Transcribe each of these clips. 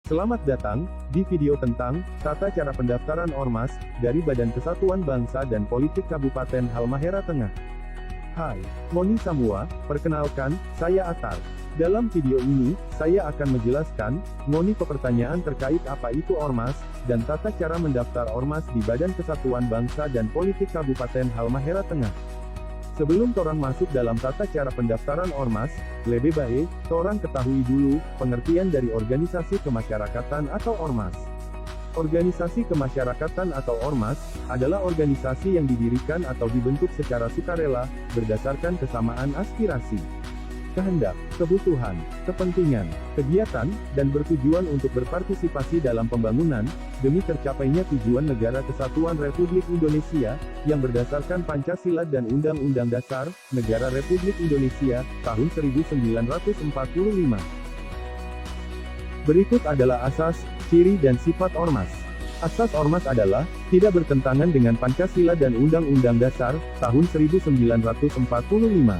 Selamat datang di video tentang tata cara pendaftaran Ormas dari Badan Kesatuan Bangsa dan Politik Kabupaten Halmahera Tengah. Hai, Ngoni Samua, perkenalkan, saya Atar. Dalam video ini, saya akan menjelaskan, Ngoni pertanyaan terkait apa itu Ormas, dan tata cara mendaftar Ormas di Badan Kesatuan Bangsa dan Politik Kabupaten Halmahera Tengah. Sebelum torang masuk dalam tata cara pendaftaran Ormas, lebih baik, torang ketahui dulu, pengertian dari organisasi kemasyarakatan atau Ormas. Organisasi kemasyarakatan atau Ormas, adalah organisasi yang didirikan atau dibentuk secara sukarela, berdasarkan kesamaan aspirasi, kehendak, kebutuhan, kepentingan, kegiatan, dan bertujuan untuk berpartisipasi dalam pembangunan, demi tercapainya tujuan Negara Kesatuan Republik Indonesia, yang berdasarkan Pancasila dan Undang-Undang Dasar, Negara Republik Indonesia, tahun 1945. Berikut adalah asas, ciri dan sifat Ormas. Asas Ormas adalah, tidak bertentangan dengan Pancasila dan Undang-Undang Dasar, tahun 1945.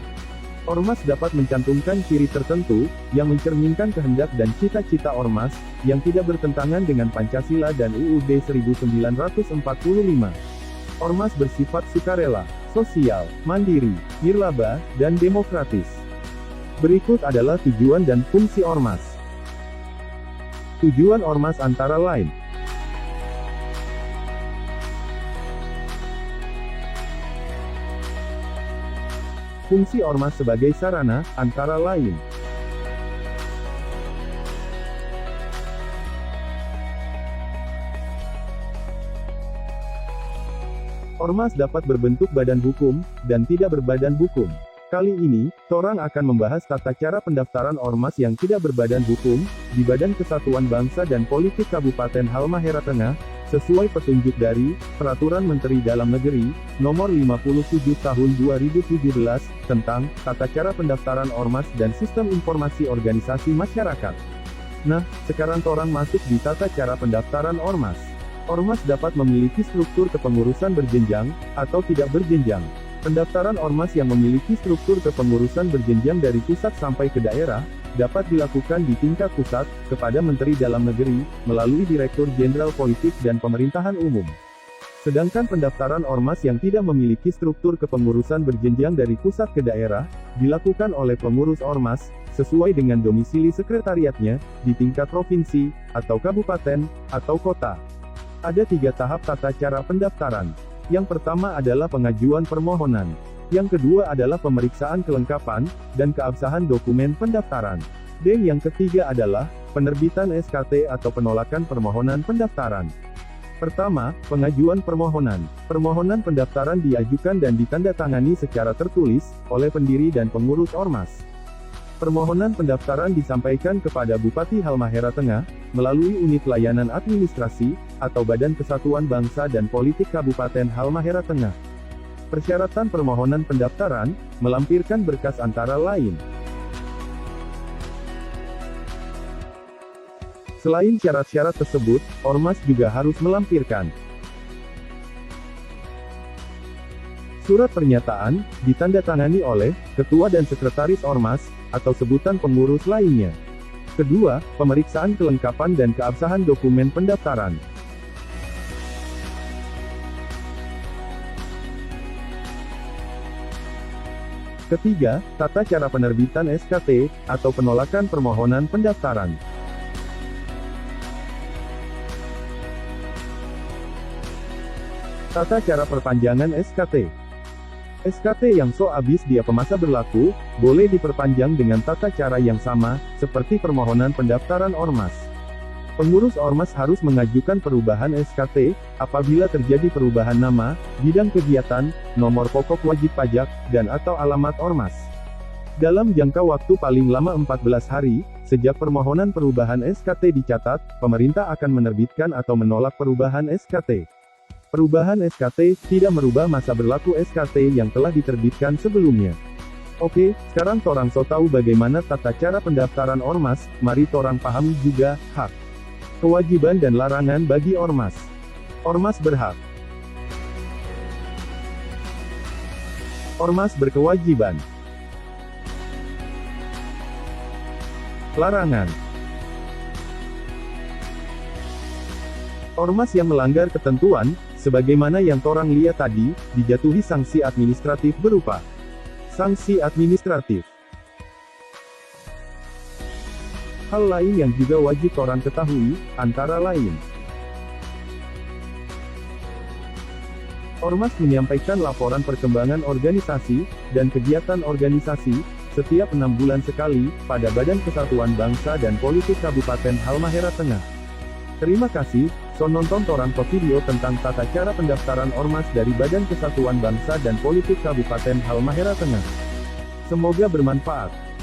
Ormas dapat mencantumkan ciri tertentu, yang mencerminkan kehendak dan cita-cita Ormas, yang tidak bertentangan dengan Pancasila dan UUD 1945. Ormas bersifat sukarela, sosial, mandiri, nirlaba, dan demokratis. Berikut adalah tujuan dan fungsi Ormas. Tujuan Ormas antara lain: fungsi Ormas sebagai sarana, antara lain: Ormas dapat berbentuk badan hukum, dan tidak berbadan hukum. Kali ini, torang akan membahas tata cara pendaftaran Ormas yang tidak berbadan hukum, di Badan Kesatuan Bangsa dan Politik Kabupaten Halmahera Tengah, sesuai petunjuk dari Peraturan Menteri Dalam Negeri, Nomor 57 Tahun 2017, tentang tata cara pendaftaran Ormas dan Sistem Informasi Organisasi Masyarakat. Nah, sekarang torang masuk di tata cara pendaftaran Ormas. Ormas dapat memiliki struktur kepengurusan berjenjang, atau tidak berjenjang. Pendaftaran Ormas yang memiliki struktur kepengurusan berjenjang dari pusat sampai ke daerah, dapat dilakukan di tingkat pusat, kepada Menteri Dalam Negeri, melalui Direktur Jenderal Politik dan Pemerintahan Umum. Sedangkan pendaftaran Ormas yang tidak memiliki struktur kepengurusan berjenjang dari pusat ke daerah, dilakukan oleh pengurus Ormas, sesuai dengan domisili sekretariatnya, di tingkat provinsi, atau kabupaten, atau kota. Ada 3 tahap tata cara pendaftaran. Yang pertama adalah pengajuan permohonan. Yang kedua adalah pemeriksaan kelengkapan, dan keabsahan dokumen pendaftaran. Dan yang ketiga adalah, penerbitan SKT atau penolakan permohonan pendaftaran. Pertama, pengajuan permohonan. Permohonan pendaftaran diajukan dan ditandatangani secara tertulis, oleh pendiri dan pengurus Ormas. Permohonan pendaftaran disampaikan kepada Bupati Halmahera Tengah, melalui Unit Layanan Administrasi, atau Badan Kesatuan Bangsa dan Politik Kabupaten Halmahera Tengah. Persyaratan permohonan pendaftaran, melampirkan berkas antara lain. Selain syarat-syarat tersebut, Ormas juga harus melampirkan surat pernyataan, ditandatangani oleh Ketua dan Sekretaris Ormas, atau sebutan pengurus lainnya. Kedua, pemeriksaan kelengkapan dan keabsahan dokumen pendaftaran. Ketiga, tata cara penerbitan SKT, atau penolakan permohonan pendaftaran. Tata cara perpanjangan SKT. SKT yang habis dia masa berlaku, boleh diperpanjang dengan tata cara yang sama, seperti permohonan pendaftaran Ormas. Pengurus Ormas harus mengajukan perubahan SKT, apabila terjadi perubahan nama, bidang kegiatan, nomor pokok wajib pajak, dan atau alamat Ormas. Dalam jangka waktu paling lama 14 hari, sejak permohonan perubahan SKT dicatat, pemerintah akan menerbitkan atau menolak perubahan SKT. Perubahan SKT, tidak merubah masa berlaku SKT yang telah diterbitkan sebelumnya. Oke, sekarang torang so tahu bagaimana tata cara pendaftaran Ormas, mari torang pahami juga, hak, kewajiban dan larangan bagi Ormas. Ormas berhak. Ormas berkewajiban. Larangan. Ormas yang melanggar ketentuan, sebagaimana yang torang lihat tadi, dijatuhi sanksi administratif berupa sanksi administratif. Hal lain yang juga wajib torang ketahui, antara lain, Ormas menyampaikan laporan perkembangan organisasi, dan kegiatan organisasi, setiap 6 bulan sekali, pada Badan Kesatuan Bangsa dan Politik Kabupaten Halmahera Tengah. Terima kasih, so nonton torang video tentang tata cara pendaftaran Ormas dari Badan Kesatuan Bangsa dan Politik Kabupaten Halmahera Tengah. Semoga bermanfaat.